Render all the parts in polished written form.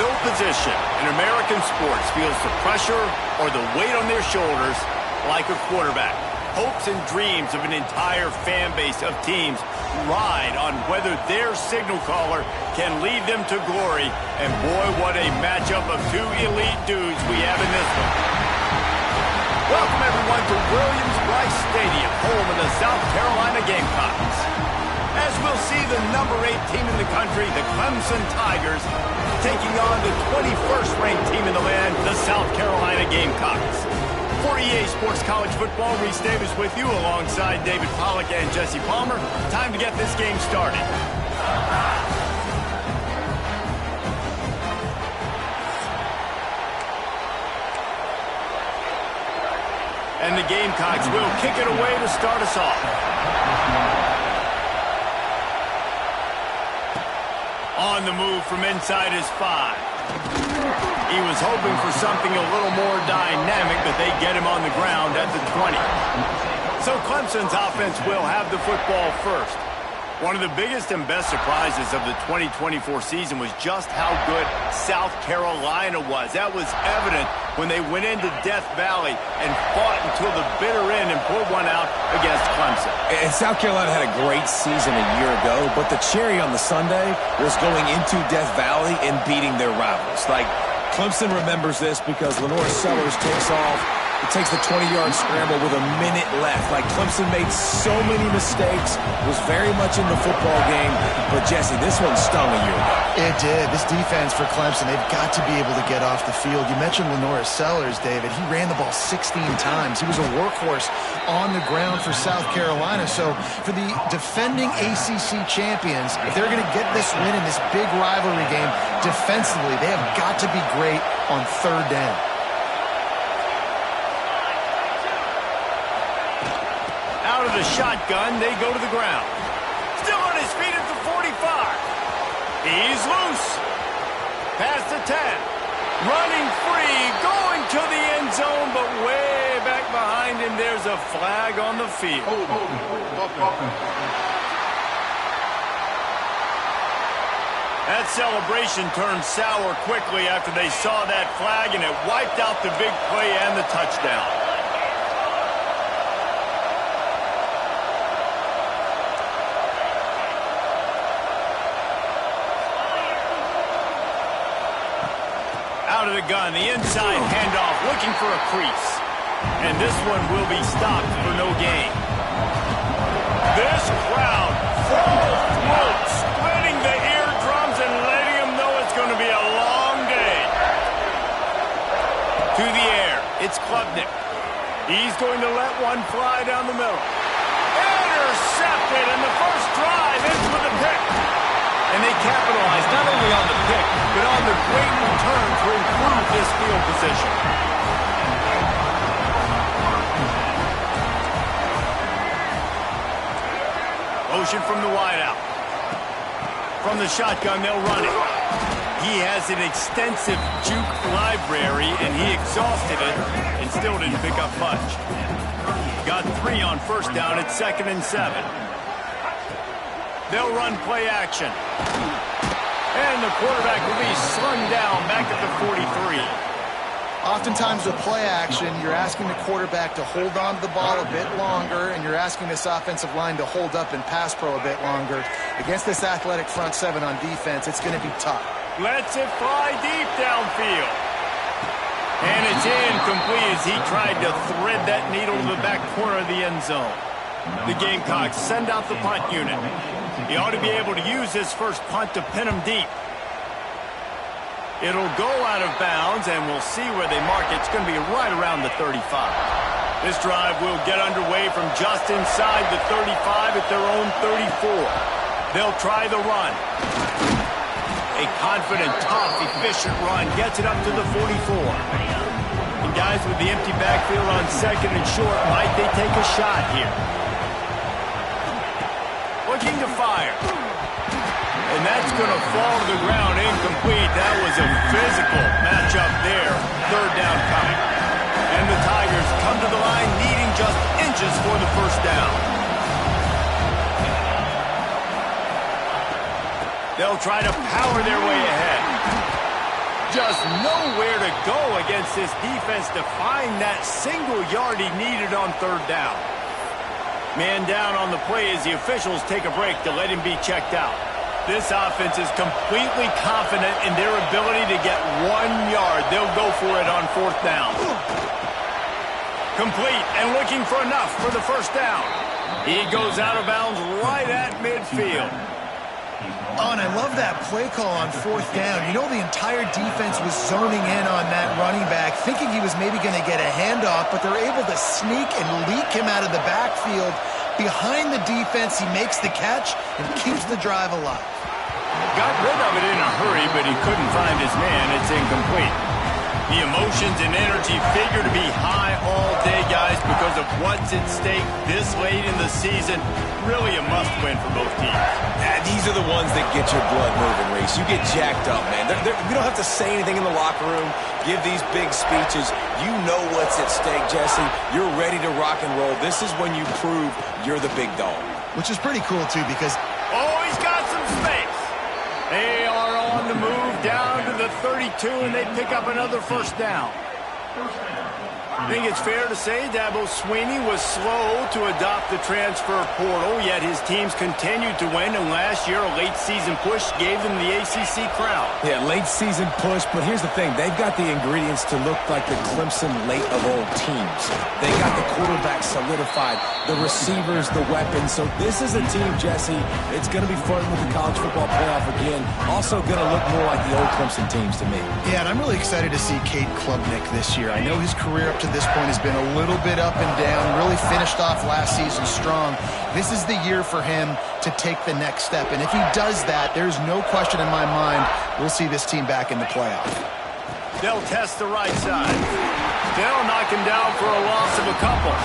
No position in American sports feels the pressure or the weight on their shoulders like a quarterback. Hopes and dreams of an entire fan base of teams ride on whether their signal caller can lead them to glory. And boy, what a matchup of two elite dudes we have in this one. Welcome everyone to Williams-Brice Stadium, home of the South Carolina Gamecocks. As we'll see the number 8 team in the country, the Clemson Tigers, taking on the 21st ranked team in the land, the South Carolina Gamecocks. For EA Sports College Football, Reese Davis with you alongside David Pollack and Jesse Palmer. Time to get this game started. And the Gamecocks will kick it away to start us off. On the move from inside his 5. He was hoping for something a little more dynamic, but they get him on the ground at the 20. So Clemson's offense will have the football first. One of the biggest and best surprises of the 2024 season was just how good South Carolina was. That was evident when they went into Death Valley and fought until the bitter end and pulled one out against Clemson. And South Carolina had a great season a year ago, but the cherry on the sundae was going into Death Valley and beating their rivals. Like, Clemson remembers this because Lenore Sellers takes off. It takes the 20-yard scramble with a minute left. Like, Clemson made so many mistakes, was very much in the football game. But, Jesse, this one stung a year ago. It did. This defense for Clemson, they've got to be able to get off the field. You mentioned Lenore Sellers, David. He ran the ball 16 times. He was a workhorse on the ground for South Carolina. So for the defending ACC champions, if they're going to get this win in this big rivalry game defensively, they have got to be great on third down. Out of the shotgun, they go to the ground. Still on his feet at the 45. He's loose. Past the 10. Running free, going to the end zone, but way back behind him, there's a flag on the field. That celebration turned sour quickly after they saw that flag, and it wiped out the big play and the touchdown. Out of the gun, the inside handoff, looking for a crease. And this one will be stopped for no gain. This crowd full throat, splitting the eardrums and letting them know it's going to be a long day. To the air, it's Klubnik. He's going to let one fly down the middle. Intercepted, and the first drive ends with a pick. And they capitalize not only on the pick, but on the great return to improve this field position. Motion from the wideout. From the shotgun, they'll run it. He has an extensive juke library, and he exhausted it and still didn't pick up much. Got 3 on first down at 2nd and 7. They'll run play action. And the quarterback will be slung down back at the 43. Oftentimes with play action, you're asking the quarterback to hold on to the ball a bit longer, and you're asking this offensive line to hold up and pass pro a bit longer. Against this athletic front 7 on defense, it's going to be tough. Lets it fly deep downfield. And it's incomplete as he tried to thread that needle to the back corner of the end zone. The Gamecocks send out the punt unit. He ought to be able to use his first punt to pin him deep. It'll go out of bounds, and we'll see where they mark it. It's going to be right around the 35. This drive will get underway from just inside the 35 at their own 34. They'll try the run. A confident, tough, efficient run gets it up to the 44. And guys, with the empty backfield on 2nd and short, might they take a shot here? Looking to fire. And that's going to fall to the ground incomplete. That was a physical matchup there. 3rd down coming. And the Tigers come to the line needing just inches for the first down. They'll try to power their way ahead. just nowhere to go against this defense to find that single yard he needed on third down. Man down on the play as the officials take a break to let him be checked out. This offense is completely confident in their ability to get 1 yard. They'll go for it on fourth down. Complete and looking for enough for the first down. He goes out of bounds right at midfield. Oh, and I love that play call on fourth down. You know, the entire defense was zoning in on that running back, thinking he was maybe going to get a handoff, but they're able to sneak and leak him out of the backfield. Behind the defense, he makes the catch and keeps the drive alive. Got rid of it in a hurry, but he couldn't find his man. It's incomplete. The emotions and energy figure to be high all day, guys, because of what's at stake this late in the season. Really a must-win for both teams. These are the ones that get your blood moving, Reese. You get jacked up, man. You don't have to say anything in the locker room, give these big speeches. You know what's at stake, Jesse. You're ready to rock and roll. This is when you prove you're the big dog. Which is pretty cool, too, because... Oh, he's got some space. They are on the move down to the 32, and they pick up another first down. I think it's fair to say Dabo Swinney was slow to adopt the transfer portal, yet his teams continued to win, and last year a late-season push gave them the ACC crown. Yeah, late-season push, but here's the thing. They've got the ingredients to look like the Clemson late-of-old teams. They got the quarterback solidified, the receivers, the weapons. So this is a team, Jesse, it's going to be fun with the college football playoff again. Also going to look more like the old Clemson teams to me. Yeah, and I'm really excited to see Cade Klubnik this year. I know his career up to this point has been a little bit up and down, really finished off last season strong. This is the year for him to take the next step, and if he does that, there's no question in my mind we'll see this team back in the playoff. They'll test the right side. They'll knock him down for a loss of a couple.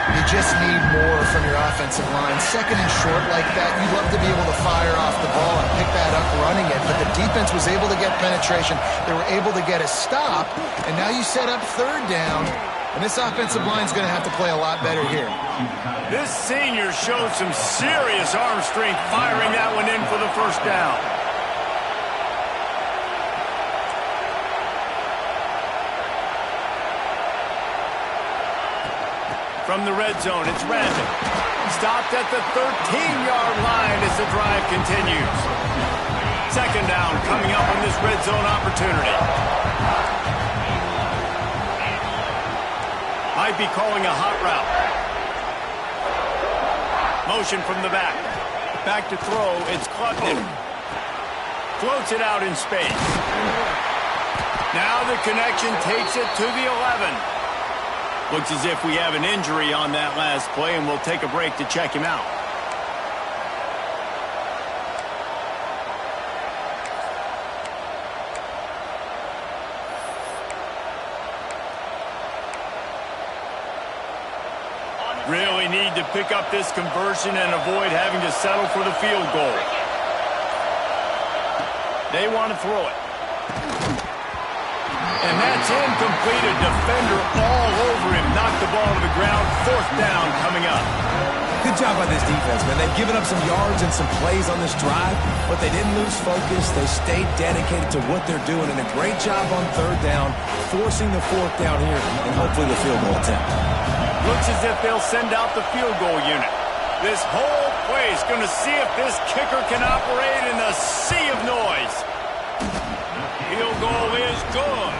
You just need more from your offensive line. Second and short like that, you'd love to be able to fire off the ball and pick that up running it, but the defense was able to get penetration. They were able to get a stop, and now you set up third down, and this offensive line is going to have to play a lot better here. This senior showed some serious arm strength firing that one in for the first down. From the red zone, it's Randall. Stopped at the 13-yard line as the drive continues. Second down coming up on this red zone opportunity. Might be calling a hot route. Motion from the back. Back to throw, it's Klubnik. Floats it out in space. Now the connection takes it to the 11. Looks as if we have an injury on that last play, and we'll take a break to check him out. Really need to pick up this conversion and avoid having to settle for the field goal. They want to throw it. And that's incomplete. A defender all over him. Knocked the ball to the ground. Fourth down coming up. Good job by this defense, man. They've given up some yards and some plays on this drive, but they didn't lose focus. They stayed dedicated to what they're doing, and a great job on third down, forcing the fourth down here, and hopefully the field goal attempt. Looks as if they'll send out the field goal unit. This whole play is going to see if this kicker can operate in the sea of noise. Field goal is good.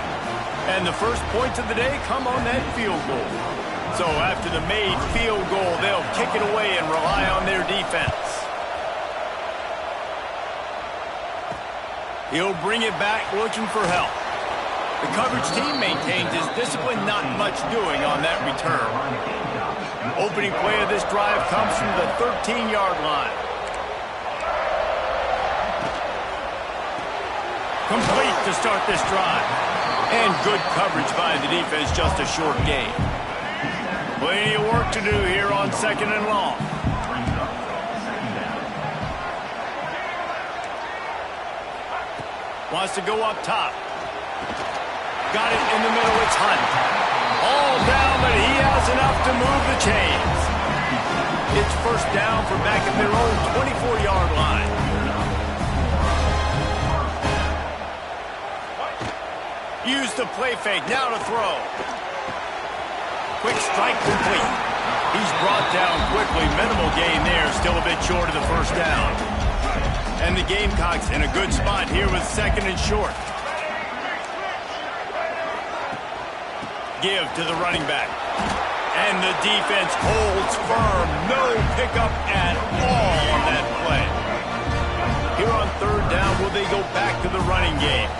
And the first points of the day come on that field goal. So after the made field goal, they'll kick it away and rely on their defense. He'll bring it back looking for help. The coverage team maintains his discipline, not much doing on that return. Opening play of this drive comes from the 13-yard line. Complete to start this drive. And good coverage by the defense, just a short gain. Plenty of work to do here on second and long. Wants to go up top. Got it in the middle, it's Hunt. All down, but he has enough to move the chains. It's first down from back at their own 24-yard line. Use the play fake. Now to throw. Quick strike complete. He's brought down quickly. Minimal gain there. Still a bit short of the first down. And the Gamecocks in a good spot here with second and short. Give to the running back. And the defense holds firm. No pickup at all on that play. Here on third down, will they go back to the running game?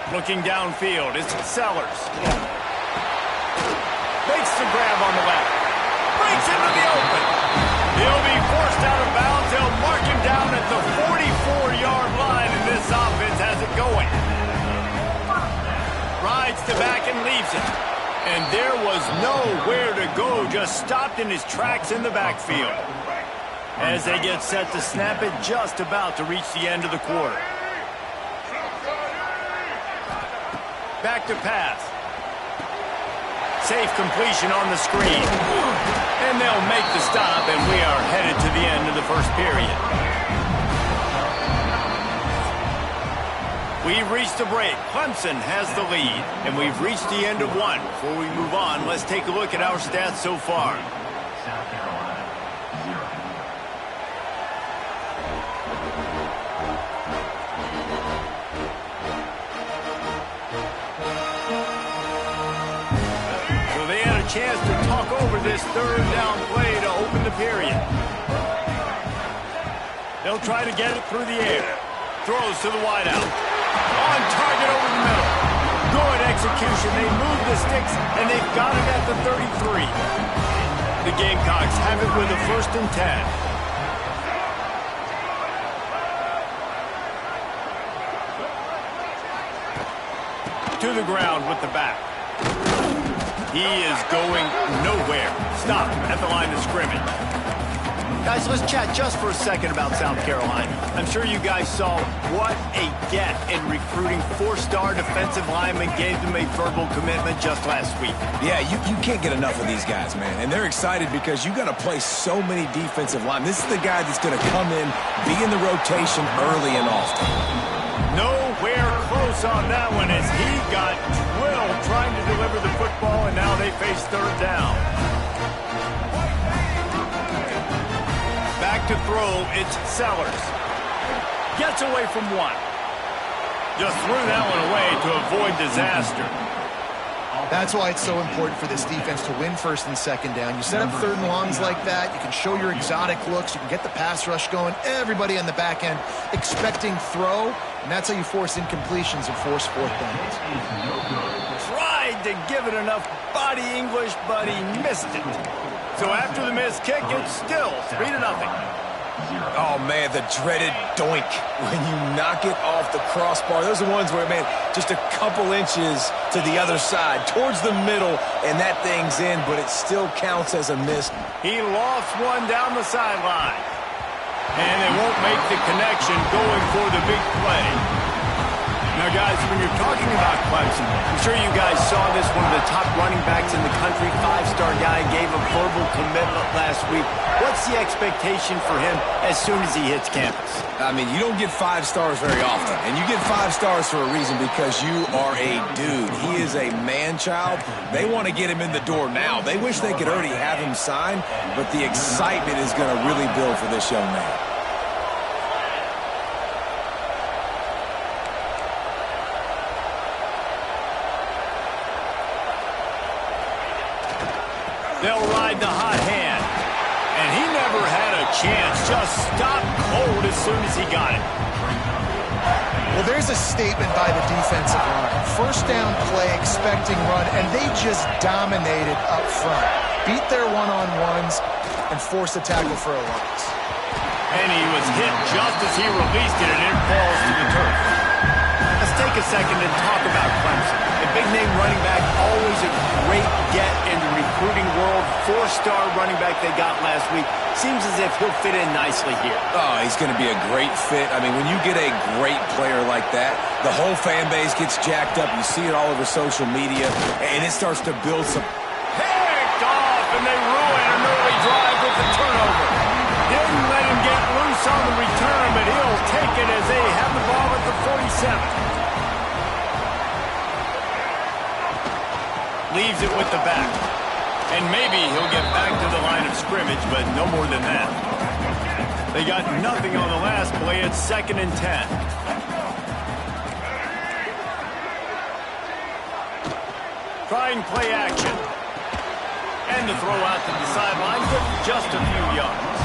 Looking downfield, it's Sellers. Makes the grab on the left. Breaks into the open. He'll be forced out of bounds. They'll mark him down at the 44-yard line, and this offense has it going. Rides to back and leaves it. And there was nowhere to go, just stopped in his tracks in the backfield. As they get set to snap it, just about to reach the end of the quarter. Back to pass. Safe completion on the screen. And they'll make the stop, and we are headed to the end of the first period. We've reached the break. Clemson has the lead, and we've reached the end of one. Before we move on, let's take a look at our stats so far. So they had a chance to talk over this third down play to open the period. They'll try to get it through the air. Throws to the wideout. On target over the middle. Good execution. They move the sticks, and they've got it at the 33. The Gamecocks have it with a 1st and 10. To the ground with the back. He is going nowhere. Stop at the line of scrimmage. Guys, let's chat just for a second about South Carolina. I'm sure you guys saw what a get in recruiting. 4-star defensive linemen gave them a verbal commitment just last week. Yeah, you can't get enough of these guys, man. And they're excited because you got to play so many defensive linemen. This is the guy that's going to come in, be in the rotation early and often. Nowhere close on that one as he got drilled trying to deliver the football, and now they face third down. Back to throw, it's Sellers. Gets away from one. Just threw that one away to avoid disaster. That's why it's so important for this defense to win 1st and 2nd down. You set up 3rd and longs like that, you can show your exotic looks, you can get the pass rush going, everybody on the back end expecting throw, and that's how you force incompletions and force 4th downs. Tried to give it enough body English, but he missed it. So after the missed kick, it's still 3-0. Oh, man, the dreaded doink. When you knock it off the crossbar, those are ones where, man, just a couple inches to the other side, towards the middle, and that thing's in, but it still counts as a miss. He lost one down the sideline. And they won't make the connection going for the big play. Now, guys, when you're talking about Clemson, I'm sure you guys saw this, one of the top running backs in the country, 5-star guy, gave a verbal commitment last week. What's the expectation for him as soon as he hits campus? I mean, you don't get 5 stars very often, and you get 5 stars for a reason because you are a dude. He is a man-child. They want to get him in the door now. They wish they could already have him signed, but the excitement is going to really build for this young man. They'll ride the hot hand. And he never had a chance. Just stopped cold as soon as he got it. Well, there's a statement by the defensive line. 1st down play, expecting run, and they just dominated up front. Beat their one-on-ones and forced a tackle for a loss. And he was hit just as he released it, and it falls to the turf. Let's take a second and talk about Clemson. A big-name running back, always a great get in the recruiting world. 4-star running back they got last week. Seems as if he'll fit in nicely here. Oh, he's going to be a great fit. I mean, when you get a great player like that, the whole fan base gets jacked up. You see it all over social media, and it starts to build some... Picked off, and they ruin an early drive with the turnover. Didn't let him get loose on the return, but he'll take it as they have the ball at the 47. leaves it with the back. And maybe he'll get back to the line of scrimmage, but no more than that. They got nothing on the last play. It's 2nd and 10. Trying play action. And the throw out to the sideline for just a few yards.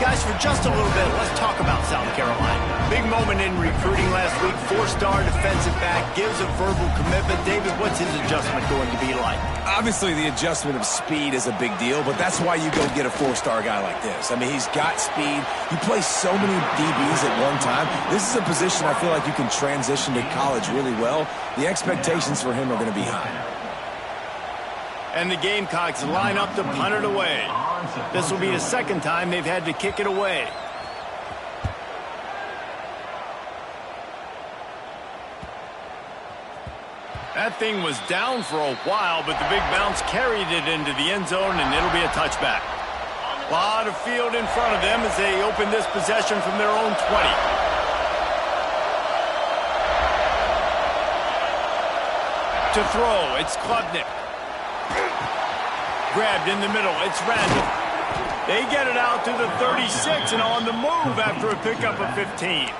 Guys, for just a little bit, let's talk about South Carolina. Big moment in recruiting last week. 4-star defensive back, gives a verbal commitment. David, what's his adjustment going to be like? Obviously, the adjustment of speed is a big deal, but that's why you go get a 4-star guy like this. I mean, he's got speed. He plays so many DBs at one time. This is a position I feel like you can transition to college really well. The expectations for him are going to be high. And the Gamecocks line up to punt it away. This will be the 2nd time they've had to kick it away. That thing was down for a while, but the big bounce carried it into the end zone, and it'll be a touchback. A lot of field in front of them as they open this possession from their own 20. To throw, it's Klubnik. Grabbed in the middle, it's Randall. They get it out to the 36 and on the move after a pickup of 15.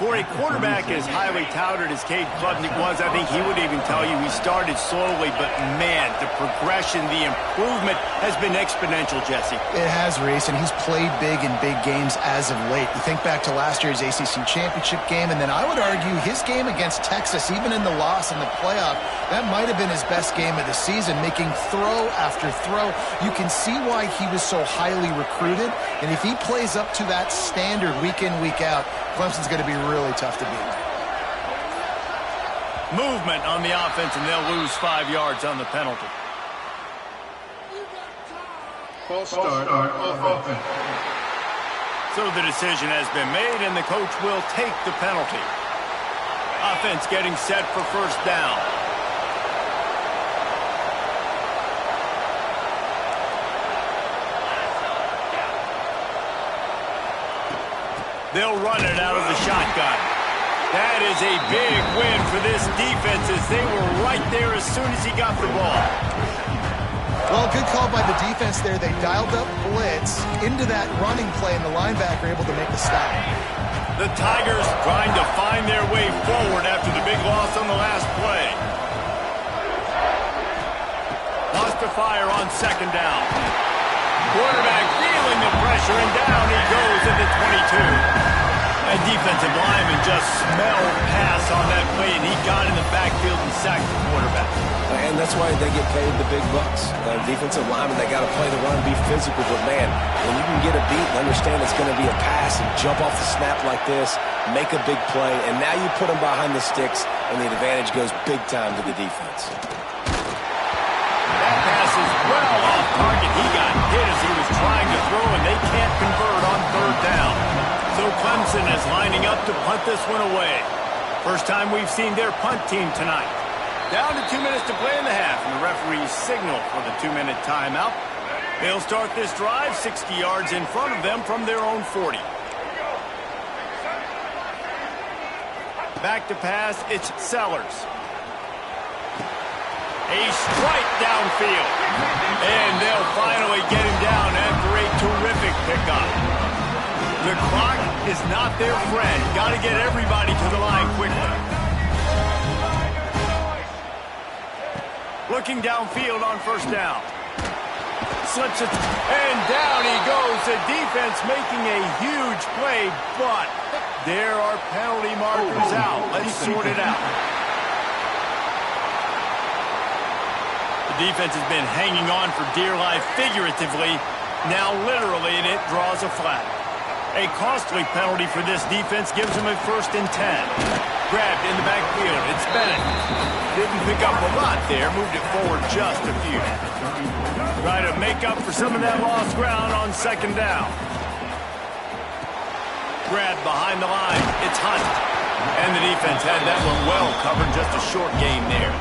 For a quarterback as highly touted as Cade Klubnik was, I think he would even tell you he started slowly, but man, the progression, the improvement has been exponential, Jesse. It has, Reese, and he's played big in big games as of late. You think back to last year's ACC championship game, and then I would argue his game against Texas, even in the loss in the playoff, that might have been his best game of the season, making throw after throw. You can see why he was so highly recruited, and if he plays up to that standard week in, week out, Clemson's going to be really tough to beat. Movement on the offense, and they'll lose 5 yards on the penalty. False start on offense. So the decision has been made, and the coach will take the penalty. Offense getting set for 1st down. They'll run it out of the shotgun. That is a big win for this defense as they were right there as soon as he got the ball. Well, good call by the defense there. They dialed up blitz into that running play, and the linebacker able to make the stop. The Tigers trying to find their way forward after the big loss on the last play. Lost to fire on 2nd down. Quarterback feeling the pressure, and down he goes at the 22. That defensive lineman just smelled pass on that play, and he got in the backfield and sacked the quarterback. And that's why they get paid the big bucks. Defensive linemen, they got to play the run, be physical. But, man, when you can get a beat and understand it's going to be a pass and jump off the snap like this, make a big play, and now you put them behind the sticks, and the advantage goes big time to the defense. That pass is well off target. He got hit as he was trying to throw, and they can't convert on 3rd down. So Clemson is lining up to punt this one away. First time we've seen their punt team tonight. Down to 2 minutes to play in the half, and the referees signal for the 2-minute timeout. They'll start this drive 60 yards in front of them from their own 40. Back to pass, it's Sellers. A strike downfield. And they'll finally get him down after a terrific pickup. The clock is not their friend. Got to get everybody to the line quickly. Looking downfield on 1st down. Slips it, and down he goes. The defense making a huge play, but there are penalty markers out. Let's sort it out. The defense has been hanging on for dear life figuratively, now literally, and it draws a flag. A costly penalty for this defense gives them a 1st and 10. Grabbed in the backfield. It's Bennett. Didn't pick up a lot there. Moved it forward just a few. Try to make up for some of that lost ground on 2nd down. Grabbed behind the line. It's Hunt. And the defense had that one well covered. Just a short game there.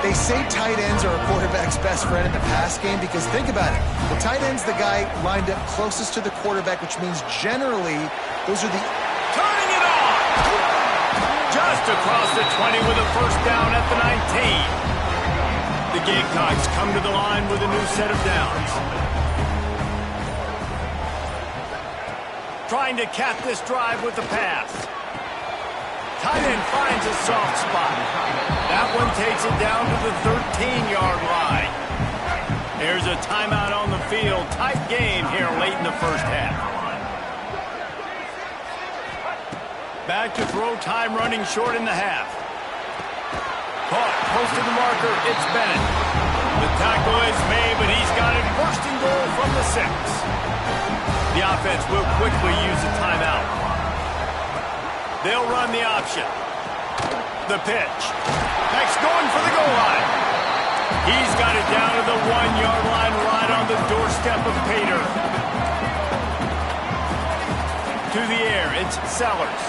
They say tight ends are a quarterback's best friend in the pass game because think about it. The tight end's the guy lined up closest to the quarterback, which means generally those are the... Turning it on! Just Just across the 20 with a first down at the 19. The Gamecocks come to the line with a new set of downs. Trying to cap this drive with the pass. Tight end finds a soft spot. That one takes it down to the 13-yard line. There's a timeout on the field. Tight game here late in the first half. Back to throw time running short in the half. Caught close to the marker. It's Bennett. The tackle is made, but he's got it first and goal from the 6. The offense will quickly use a timeout. They'll run the option. The pitch. Next going for the goal line. He's got it down to the 1-yard line right on the doorstep of Pater. To the air, it's Sellers.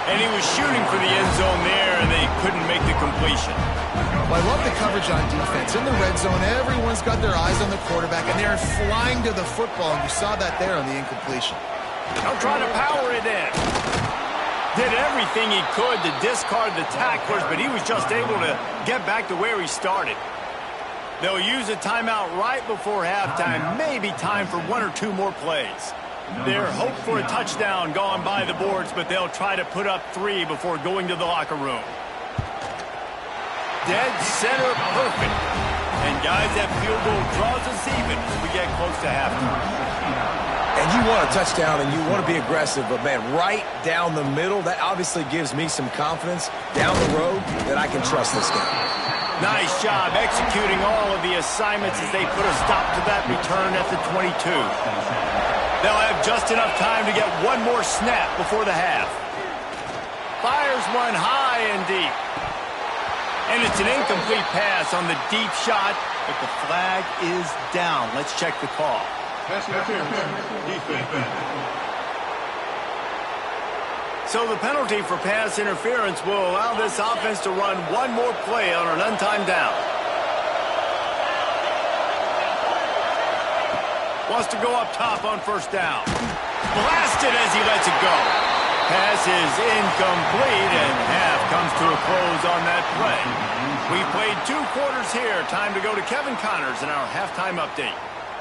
And he was shooting for the end zone there, and they couldn't make the completion. Well, I love the coverage on defense. In the red zone, everyone's got their eyes on the quarterback, and they're flying to the football, and you saw that there on the incompletion. Now trying to power it in. Did everything he could to discard the tacklers, but he was just able to get back to where he started. They'll use a timeout right before halftime, maybe time for 1 or 2 more plays. Their hope for a touchdown gone by the boards, but they'll try to put up 3 before going to the locker room. Dead center perfect. And guys, that field goal draws us even as we get close to halftime. And you want a touchdown and you want to be aggressive, but man, right down the middle, that obviously gives me some confidence down the road that I can trust this guy. Nice job executing all of the assignments as they put a stop to that return at the 22. They'll have just enough time to get one more snap before the half. Fires one high and deep. And it's an incomplete pass on the deep shot, but the flag is down. Let's check the call. Pass interference. Defense. So the penalty for pass interference will allow this offense to run one more play on an untimed down. Wants to go up top on first down. Blasted as he lets it go. Pass is incomplete, and half comes to a close on that play. We played 2 quarters here. Time to go to Kevin Connors in our halftime update.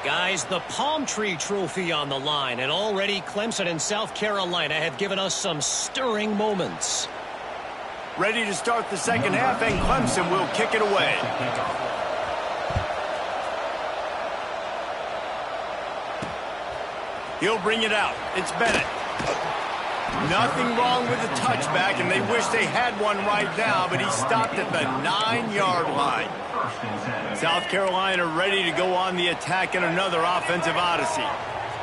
Guys, the Palm Tree Trophy on the line, and already Clemson and South Carolina have given us some stirring moments. Ready to start the second half, and Clemson will kick it away. He'll bring it out. It's Bennett. Nothing wrong with the touchback, and they wish they had one right now, but he stopped at the 9-yard line. South Carolina ready to go on the attack in another offensive odyssey.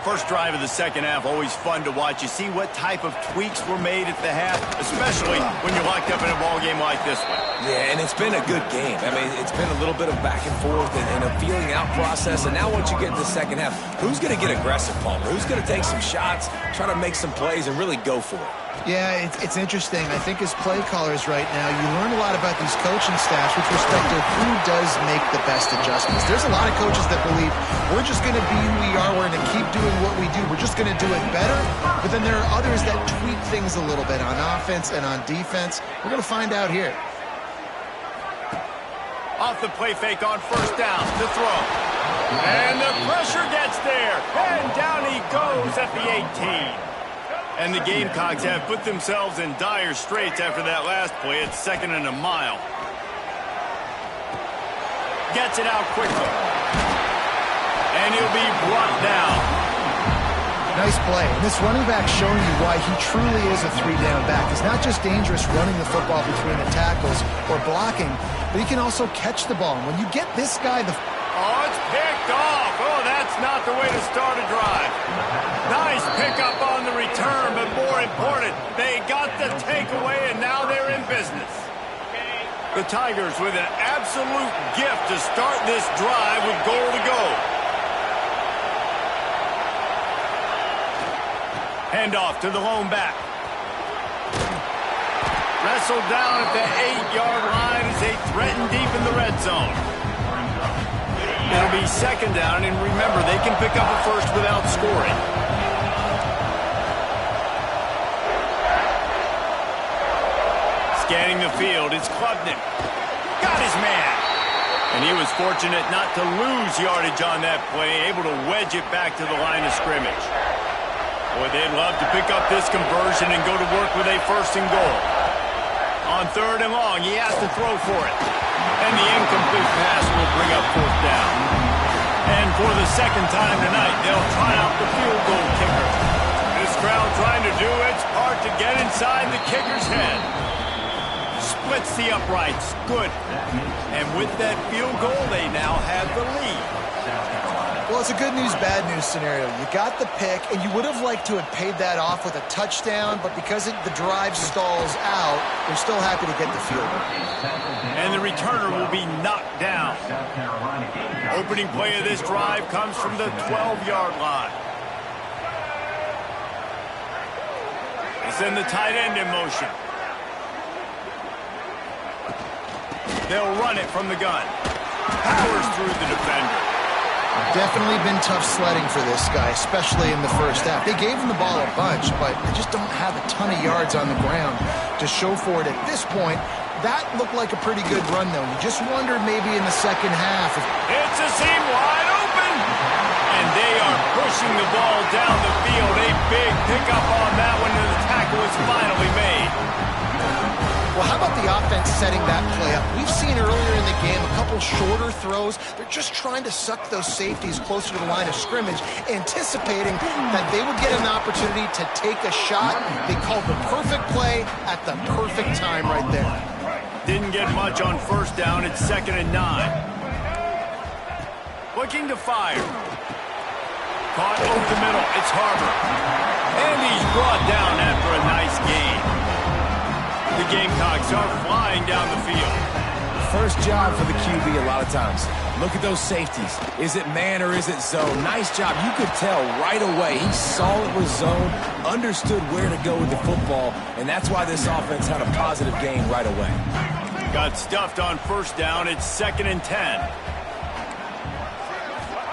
First drive of the second half, always fun to watch. You see what type of tweaks were made at the half, especially when you're locked up in a ball game like this one. Yeah, and it's been a good game. I mean, it's been a little bit of back and forth and a feeling out process. And now once you get to the second half, who's going to get aggressive, Palmer? Who's going to take some shots, try to make some plays, and really go for it? Yeah, it's interesting. I think as play callers right now, you learn a lot about these coaching staffs with respect to who does make the best adjustments. There's a lot of coaches that believe we're just going to be who we are. We're going to keep doing what we do. We're just going to do it better. But then there are others that tweak things a little bit on offense and on defense. We're going to find out here. Off the play fake on first down, the throw. And the pressure gets there. And down he goes at the 18. And the Gamecocks have put themselves in dire straits after that last play. It's 2nd and a mile. Gets it out quickly. And he'll be brought down. Nice play. And this running back showing you why he truly is a 3-down back. He's not just dangerous running the football between the tackles or blocking, but he can also catch the ball. And when you get this guy, Oh, it's picked off. Oh, that's not the way to start a drive. Nice pickup on the return, but more important, they got the takeaway, and now they're in business. The Tigers with an absolute gift to start this drive with goal to go. Handoff to the lone back. Wrestled down at the 8-yard line as they threaten deep in the red zone. It'll be 2nd down, and remember, they can pick up a first without scoring. Scanning the field, it's Klubnik. Got his man. And he was fortunate not to lose yardage on that play, able to wedge it back to the line of scrimmage. Boy, they'd love to pick up this conversion and go to work with a 1st and goal. On 3rd and long, he has to throw for it. And the incomplete pass will bring up 4th down. And for the 2nd time tonight, they'll try out the field goal kicker. This crowd trying to do its part to get inside the kicker's head. Splits the uprights. Good. And with that field goal, they now have the lead. Well, it's a good news, bad news scenario. You got the pick, and you would have liked to have paid that off with a touchdown, but because the drive stalls out, they're still happy to get the field goal. And the returner will be knocked down. Opening play of this drive comes from the 12-yard line. They send the tight end in motion. They'll run it from the gun. Powers through the defender. Definitely been tough sledding for this guy, especially in the first half. They gave him the ball a bunch, but they just don't have a ton of yards on the ground to show for it at this point. That looked like a pretty good run, though. You just wondered maybe in the second half. It's a seam wide open. And they are pushing the ball down the field. A big pickup on that one, and the tackle is finally made. Well, how about the offense setting that play up? We've seen earlier in the game a couple shorter throws. They're just trying to suck those safeties closer to the line of scrimmage, anticipating that they would get an opportunity to take a shot. They called the perfect play at the perfect time right there. Didn't get much on 1st down. It's 2nd and 9. Looking to fire. Caught over the middle. It's Harbor. And he's brought down after a nice gain. The Gamecocks are flying down the field. First job for the QB a lot of times. Look at those safeties. Is it man or is it zone? Nice job. You could tell right away. He saw it was zone, understood where to go with the football, and that's why this offense had a positive gain right away. Got stuffed on 1st down. It's 2nd and 10.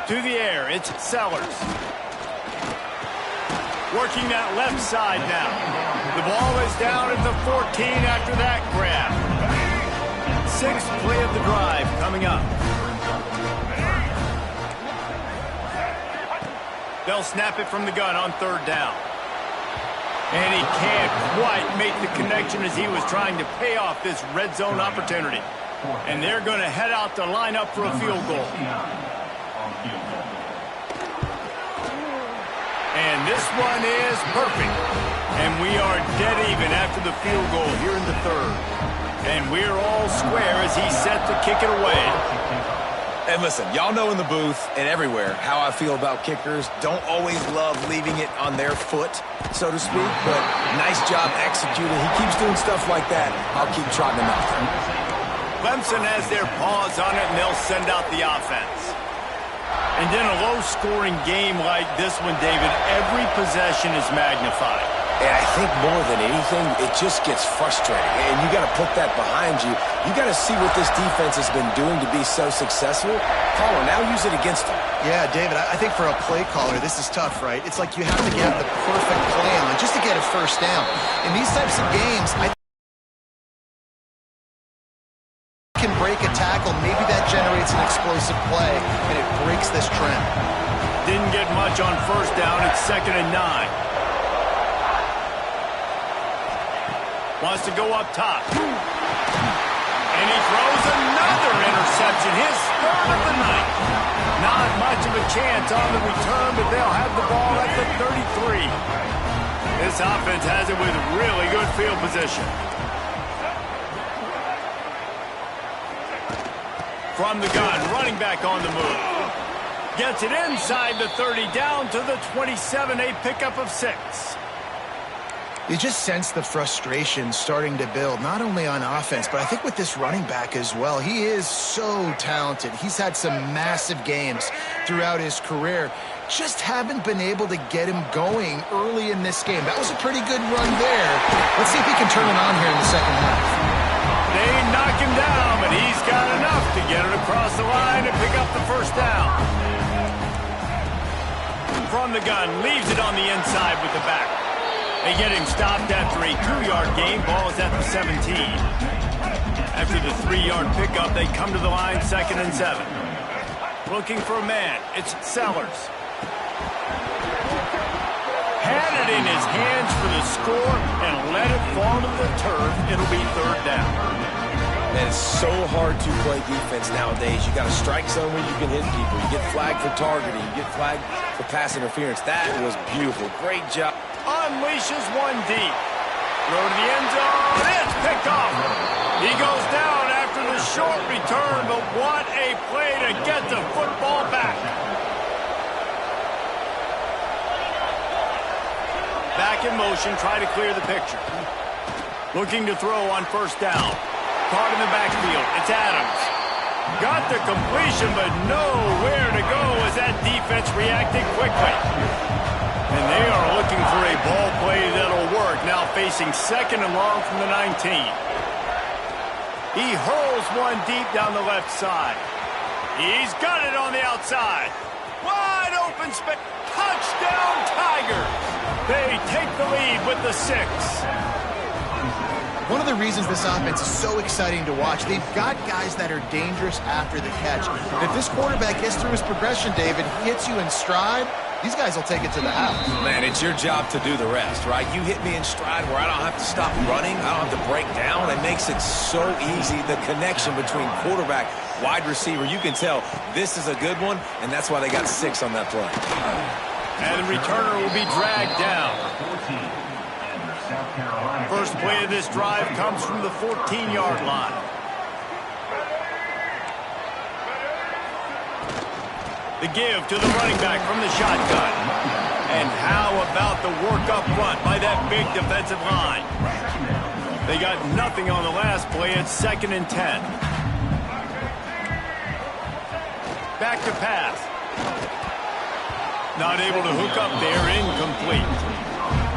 To the air, it's Sellers. Working that left side now. The ball is down at the 14 after that grab. 6th play of the drive coming up. They'll snap it from the gun on 3rd down. And he can't quite make the connection as he was trying to pay off this red zone opportunity. And they're going to head out to line up for a field goal. And this one is perfect. And we are dead even after the field goal here in the 3rd. And we're all square as he's set to kick it away. And listen, y'all know in the booth and everywhere how I feel about kickers. Don't always love leaving it on their foot, so to speak, but nice job executing. He keeps doing stuff like that. I'll keep trotting him out there. Clemson has their paws on it, and they'll send out the offense. And in a low-scoring game like this one, David, every possession is magnified. And I think more than anything, it just gets frustrating. And you got to put that behind you. You got to see what this defense has been doing to be so successful. Caller, now use it against them. Yeah, David, I think for a play caller, this is tough, right? It's like you have to get the perfect plan just to get a 1st down. In these types of games, I can break a tackle. Maybe that generates an explosive play, and it breaks this trend. Didn't get much on 1st down. It's 2nd and 9. Wants to go up top. And he throws another interception, his 3rd of the night. Not much of a chance on the return, but they'll have the ball at the 33. This offense has it with really good field position. From the gun, running back on the move. Gets it inside the 30, down to the 27, a pickup of 6. You just sense the frustration starting to build, not only on offense, but I think with this running back as well. He is so talented. He's had some massive games throughout his career. Just haven't been able to get him going early in this game. That was a pretty good run there. Let's see if he can turn it on here in the second half. They knock him down, but he's got enough to get it across the line and pick up the 1st down. From the gun, leaves it on the inside with the back. They get him stopped after a 2-yard gain. Ball is at the 17. After the 3-yard pickup, they come to the line, 2nd and 7. Looking for a man. It's Sellers. Had it in his hands for the score and let it fall to the turf. It'll be 3rd down. Man, it's so hard to play defense nowadays. You got a strike zone where you can hit people. You get flagged for targeting. You get flagged for pass interference. That was beautiful. Great job. Unleashes one deep. Throw to the end zone. It's picked off. He goes down after the short return, but what a play to get the football back. Back in motion, try to clear the picture. Looking to throw on 1st down. Caught in the backfield. It's Adams. Got the completion, but nowhere to go as that defense reacted quickly. And they are looking for a ball play that'll work. Now facing 2nd and long from the 19. He hurls one deep down the left side. He's got it on the outside. Wide open space. Touchdown Tigers. They take the lead with the 6. One of the reasons this offense is so exciting to watch, they've got guys that are dangerous after the catch. And if this quarterback gets through his progression, David, he hits you in stride, these guys will take it to the house. Man, it's your job to do the rest, right? You hit me in stride where I don't have to stop running. I don't have to break down. It makes it so easy. The connection between quarterback, wide receiver, you can tell this is a good one, and that's why they got 6 on that play. And the returner will be dragged down. First play of this drive comes from the 14-yard line. The give to the running back from the shotgun. And how about the work up front by that big defensive line? They got nothing on the last play. It's 2nd and 10. Back to pass. Not able to hook up there. Incomplete.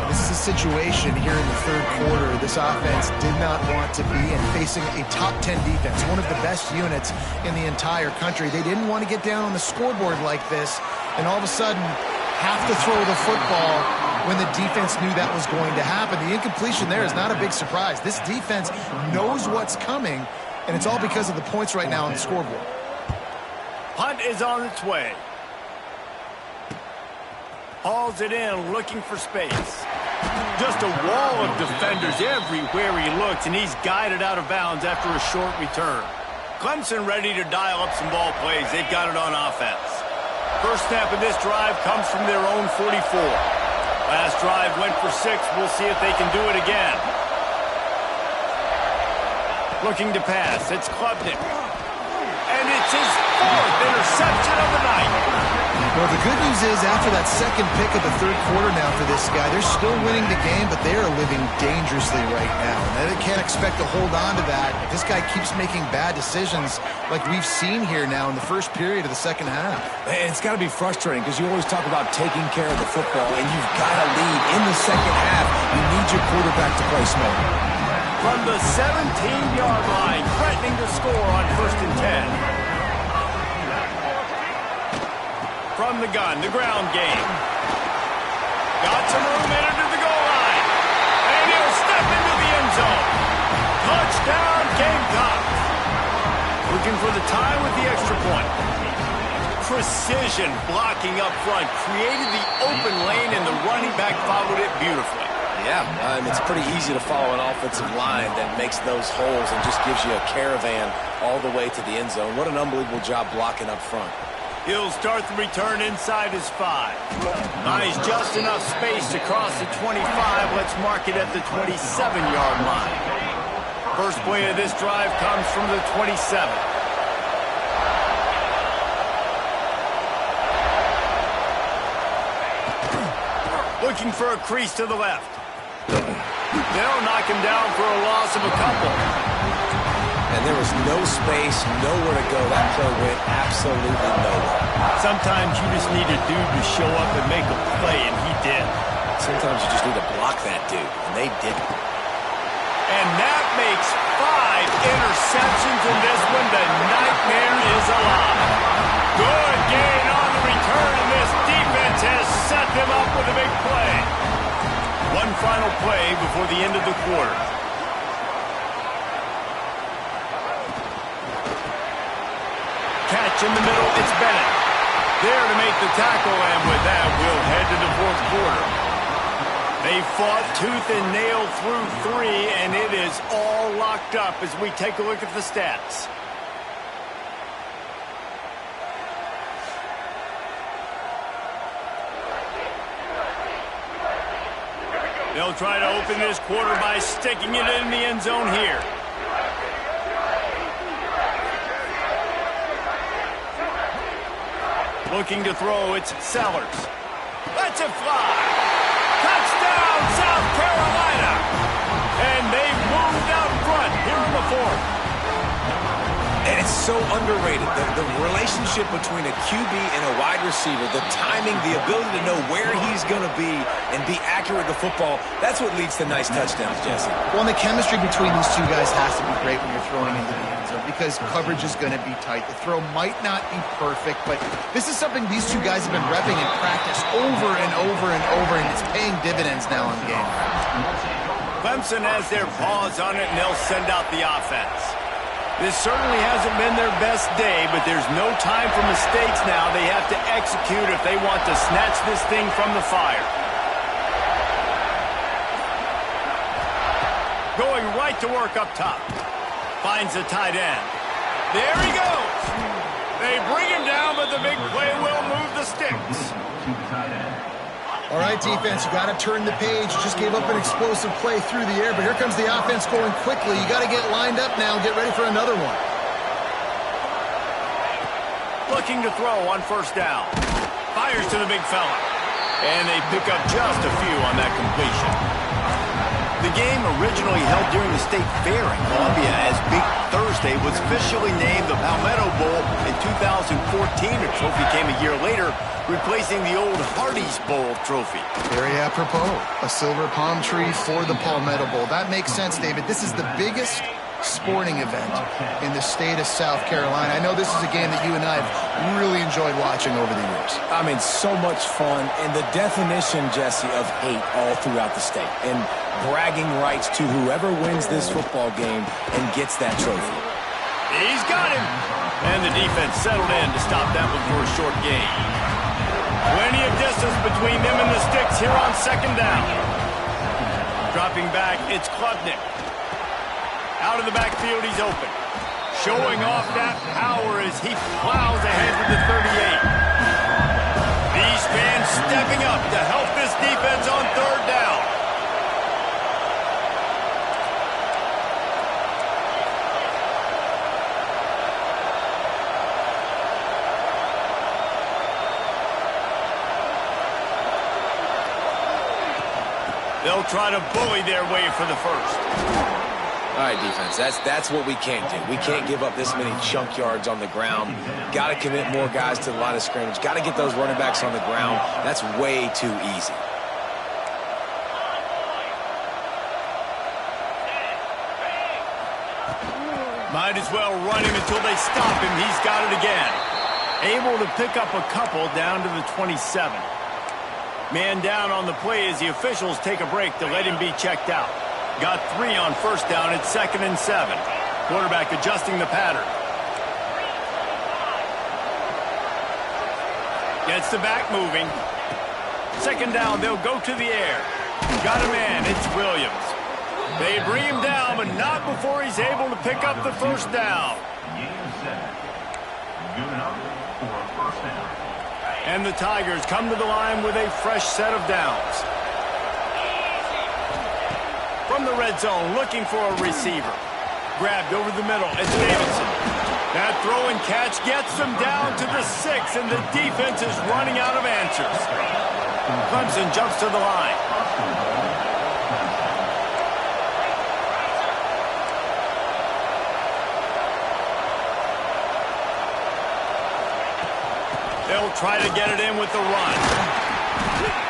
This is a situation here in the 3rd quarter this offense did not want to be in, facing a top 10 defense, one of the best units in the entire country. They didn't want to get down on the scoreboard like this and all of a sudden have to throw the football when the defense knew that was going to happen. The incompletion there is not a big surprise. This defense knows what's coming, and it's all because of the points right now on the scoreboard. Punt is on its way. Hauls it in, looking for space. Just a wall of defenders everywhere he looks, and he's guided out of bounds after a short return. Clemson ready to dial up some ball plays. They've got it on offense. First snap of this drive comes from their own 44. Last drive went for 6. We'll see if they can do it again. Looking to pass. It's Klubnik. And it's his 4th interception of the night. Well, the good news is after that 2nd pick of the 3rd quarter now for this guy, they're still winning the game, but they are living dangerously right now. And they can't expect to hold on to that if this guy keeps making bad decisions like we've seen here now in the first period of the 2nd half. And it's got to be frustrating because you always talk about taking care of the football, and you've got to lead in the 2nd half. You need your quarterback to play smart. From the 17-yard line, threatening to score on 1st and 10. From the gun, the ground game. Got some room into the goal line. And he'll step into the end zone. Touchdown, Gamecocks. Looking for the tie with the extra point. Precision blocking up front. Created the open lane, and the running back followed it beautifully. Yeah, it's pretty easy to follow an offensive line that makes those holes and just gives you a caravan all the way to the end zone. What an unbelievable job blocking up front. He'll start the return inside his 5. Nice, just enough space to cross the 25. Let's mark it at the 27-yard line. First play of this drive comes from the 27. Looking for a crease to the left. They'll knock him down for a loss of a couple. And there was no space, nowhere to go. That play went absolutely nowhere. Sometimes you just need a dude to show up and make a play, and he did. Sometimes you just need to block that dude, and they didn't. And that makes 5 interceptions in this one. The nightmare is alive. Good gain on the return, and this defense has set them up with a big play. One final play before the end of the quarter. Catch in the middle, it's Bennett. There to make the tackle, and with that, we'll head to the fourth quarter. They fought tooth and nail through 3, and it is all locked up as we take a look at the stats. They'll try to open this quarter by sticking it in the end zone here. Looking to throw, it's Sellers. Lets it fly. Touchdown, South Carolina. And they've moved out front here in the fourth. And it's so underrated. The relationship between a QB and a wide receiver, the timing, the ability to know where he's going to be and be accurate with the football, that's what leads to nice touchdowns, Jesse. Well, and the chemistry between these two guys has to be great when you're throwing into the end zone because coverage is going to be tight. The throw might not be perfect, but this is something these two guys have been repping in practice over and over and over, and it's paying dividends now in game. Clemson has their paws on it, and they'll send out the offense. This certainly hasn't been their best day, but there's no time for mistakes now. They have to execute if they want to snatch this thing from the fire. Going right to work up top. Finds the tight end. There he goes. They bring him down, but the big play will move the sticks. All right, defense, you got to turn the page. You just gave up an explosive play through the air, but here comes the offense going quickly. You got to get lined up now. Get ready for another one. Looking to throw on first down. Fires to the big fella. And they pick up just a few on that completion. The game originally held during the State Fair in Columbia as Big Thursday was officially named the Palmetto Bowl in 2014. A trophy came a year later, replacing the old Hardee's Bowl trophy. Very apropos. A silver palm tree for the Palmetto Bowl. That makes sense, David. This is the biggest sporting event in the state of South Carolina. I know this is a game that you and I have really enjoyed watching over the years. I mean, so much fun, and the definition, Jesse, of hate all throughout the state. And bragging rights to whoever wins this football game and gets that trophy. He's got him. And the defense settled in to stop that one for a short gain. Plenty of distance between them and the sticks here on second down. Dropping back, it's Klubnik. Out of the backfield, he's open. Showing off that power as he plows ahead with the 38. These fans stepping up to help this defense on third down. They'll try to bully their way for the first. All right, defense, that's what we can't do. We can't give up this many chunk yards on the ground. Got to commit more guys to the line of scrimmage. Got to get those running backs on the ground. That's way too easy. Might as well run him until they stop him. He's got it again. Able to pick up a couple down to the 27. Man down on the play as the officials take a break to let him be checked out. Got 3 on first down at 2nd and 7. Quarterback adjusting the pattern. Gets the back moving. Second down, they'll go to the air. Got a man, it's Williams. They bring him down, but not before he's able to pick up the first down. And the Tigers come to the line with a fresh set of downs. From the red zone, looking for a receiver. Grabbed over the middle, it's Davidson. That throw and catch gets them down to the 6, and the defense is running out of answers. Clemson jumps to the line. They'll try to get it in with the run.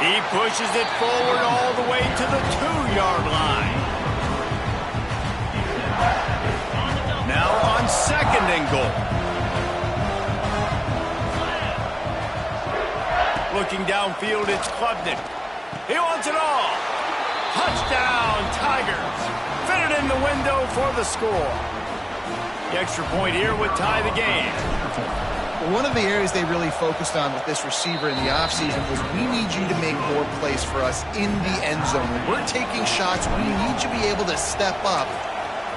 He pushes it forward all the way to the 2-yard line. Now on 2nd and goal. Looking downfield, it's Klubnik. He wants it all. Touchdown, Tigers. Fit it in the window for the score. The extra point here would tie the game. One of the areas they really focused on with this receiver in the offseason was we need you to make more plays for us in the end zone. When we're taking shots, we need you to be able to step up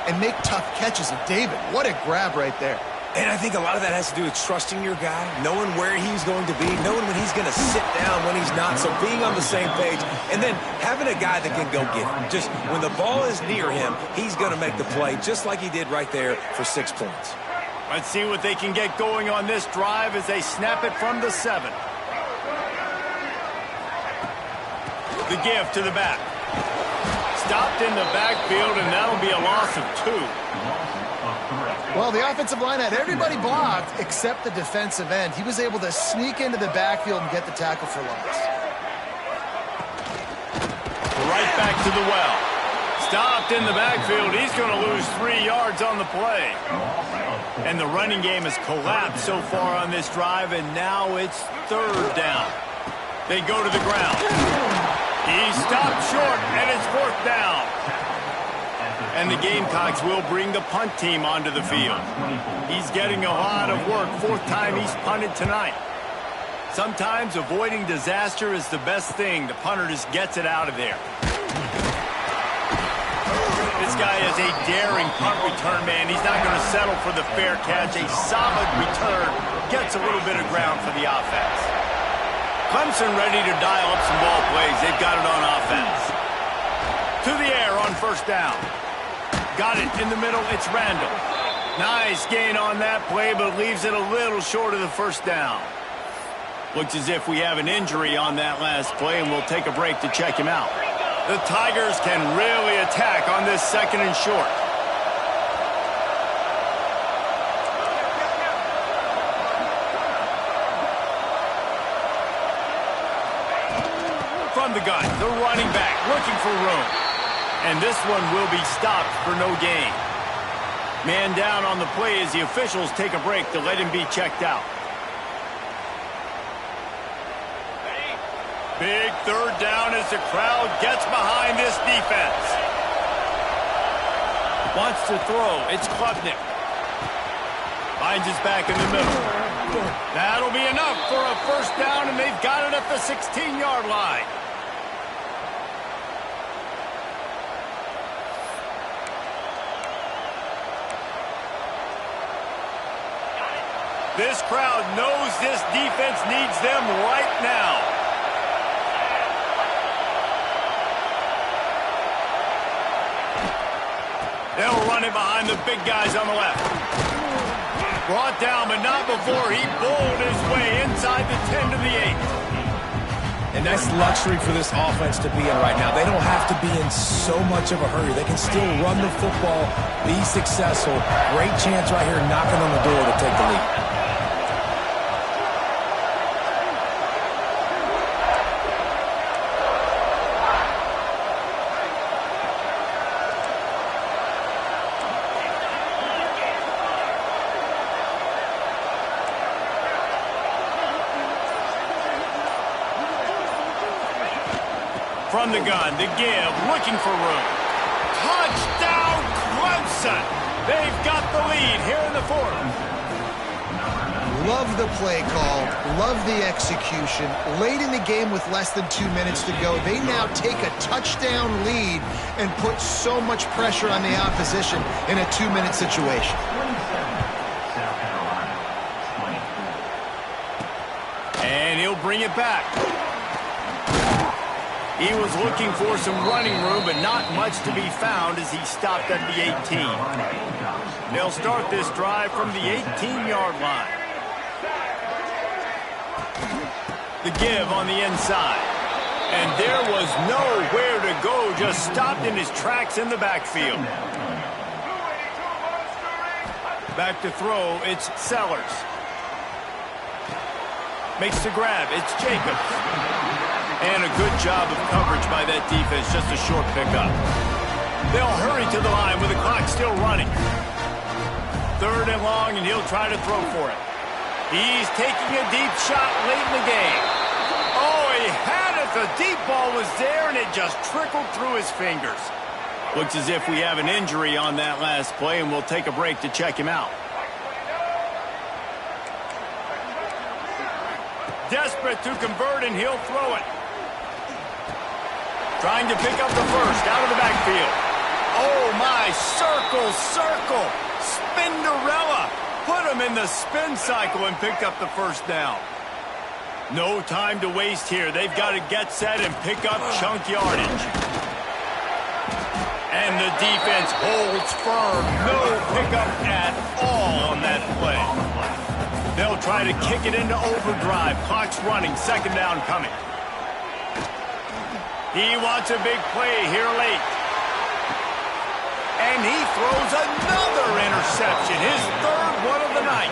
and make tough catches. And David, what a grab right there. And I think a lot of that has to do with trusting your guy, knowing where he's going to be, knowing when he's going to sit down, when he's not, so being on the same page, and then having a guy that can go get him. Just when the ball is near him, he's going to make the play, just like he did right there for 6 points. Let's see what they can get going on this drive as they snap it from the 7. The give to the back. Stopped in the backfield, and that'll be a loss of 2. Well, the offensive line had everybody blocked except the defensive end. He was able to sneak into the backfield and get the tackle for loss. Right back to the well. Stopped in the backfield. He's going to lose 3 yards on the play. And the running game has collapsed so far on this drive, and now it's 3rd down. They go to the ground. He stopped short, and it's 4th down. And the Gamecocks will bring the punt team onto the field. He's getting a lot of work. 4th time he's punted tonight. Sometimes avoiding disaster is the best thing. The punter just gets it out of there. This guy is a daring punt return man. He's not going to settle for the fair catch. A solid return gets a little bit of ground for the offense. Clemson ready to dial up some ball plays. They've got it on offense. To the air on 1st down. Got it in the middle. It's Randall. Nice gain on that play, but leaves it a little short of the 1st down. Looks as if we have an injury on that last play, and we'll take a break to check him out. The Tigers can really attack on this 2nd and short. From the gun, the running back looking for room. And this one will be stopped for no gain. Man down on the play as the officials take a break to let him be checked out. Big 3rd down as the crowd gets behind this defense. Wants to throw. It's Klubnik. Finds his back in the middle. That'll be enough for a 1st down, and they've got it at the 16-yard line. This crowd knows this defense needs them right now. They'll run it behind the big guys on the left. Brought down, but not before he bowled his way inside the 10 to the 8. And that's luxury for this offense to be in right now. They don't have to be in so much of a hurry. They can still run the football, be successful. Great chance right here knocking on the door to take the lead. From the gun, the give, looking for room. Touchdown, Clemson! They've got the lead here in the 4th. Love the play call. Love the execution. Late in the game with less than 2 minutes to go, they now take a touchdown lead and put so much pressure on the opposition in a 2-minute situation. And he'll bring it back. He was looking for some running room, but not much to be found as he stopped at the 18. They'll start this drive from the 18-yard line. The give on the inside. And there was nowhere to go, just stopped in his tracks in the backfield. Back to throw, it's Sellers. Makes the grab, it's Jacobs. And a good job of coverage by that defense, just a short pickup. They'll hurry to the line with the clock still running. 3rd and long, and he'll try to throw for it. He's taking a deep shot late in the game. Oh, he had it The deep ball was there, and it just trickled through his fingers. Looks as if we have an injury on that last play, and we'll take a break to check him out. Desperate to convert, and he'll throw it. Trying to pick up the first out of the backfield. Oh, my. Circle, circle. Spinderella. Put him in the spin cycle and picked up the first down. No time to waste here. They've got to get set and pick up chunk yardage. And the defense holds firm. No pickup at all on that play. They'll try to kick it into overdrive. Clock's running. Second down coming. He wants a big play here late. And he throws another interception. His third one of the night.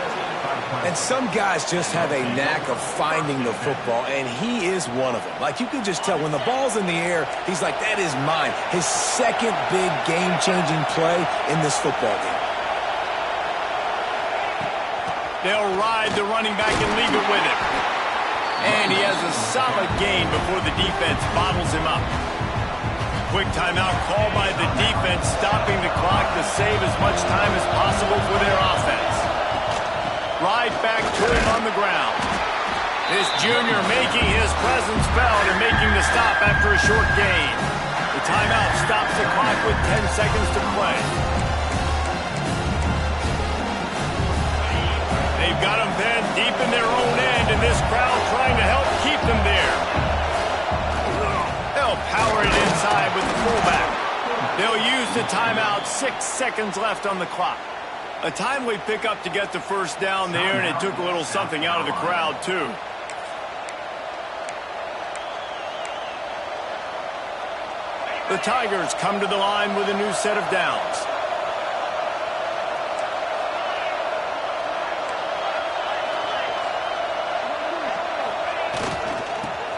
And some guys just have a knack of finding the football, and he is one of them. Like, you can just tell when the ball's in the air, he's like, that is mine. His second big game-changing play in this football game. They'll ride the running back and leave it with him. And he has a solid gain before the defense bottles him up. Quick timeout called by the defense, stopping the clock to save as much time as possible for their offense. Right back to him on the ground. This junior making his presence felt and making the stop after a short gain. The timeout stops the clock with 10 seconds to play. They've got them pinned deep in their own end, and this crowd trying to help keep them there. They'll power it inside with the fullback. They'll use the timeout. 6 seconds left on the clock. A timely pickup to get the first down there, and it took a little something out of the crowd, too. The Tigers come to the line with a new set of downs.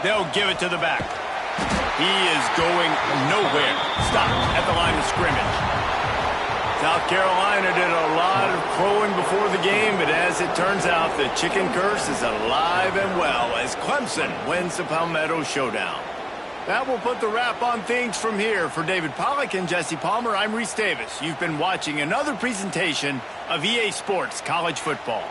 They'll give it to the back. He is going nowhere. Stop at the line of scrimmage. South Carolina did a lot of crowing before the game, but as it turns out, the chicken curse is alive and well as Clemson wins the Palmetto Showdown. That will put the wrap on things from here. For David Pollack and Jesse Palmer, I'm Reese Davis. You've been watching another presentation of EA Sports College Football.